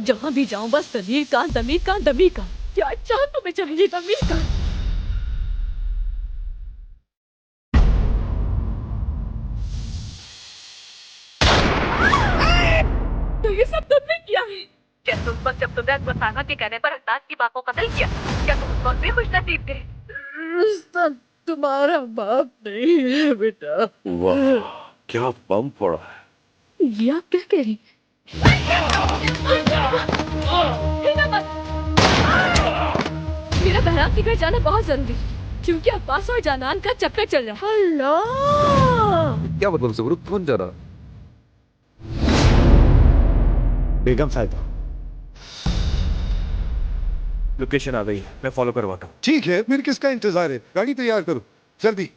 जहाँ भी जाऊँ बस तमीर का तमीर का तमीर का। क्या चाह तुम्हें चाहिए तमीर का? तो ये सब तुमने किया है? क्या तुम बस जब तुम्हें बताना के कहने पर अदनान की माँ को कत्ल किया? क्या तुम उस वक्त भी खुश नसीब थे? रुस्तम तुम्हारा बाप नहीं है बेटा। वाह, क्या बम फोड़ा है। ये आप क्या कह रही? हिना मत। मेरा बहराम के घर जाना बहुत जरूरी है, क्योंकि अब्बास और जानान का चक्कर चल रहा है। अल्लाह! क्या मतलब जबरूत कौन जा रहा? बेगम साहिबा, लोकेशन आ गई, मैं फॉलो करवाता हूँ। ठीक है, फिर किसका इंतजार है? गाड़ी तैयार करो जल्दी।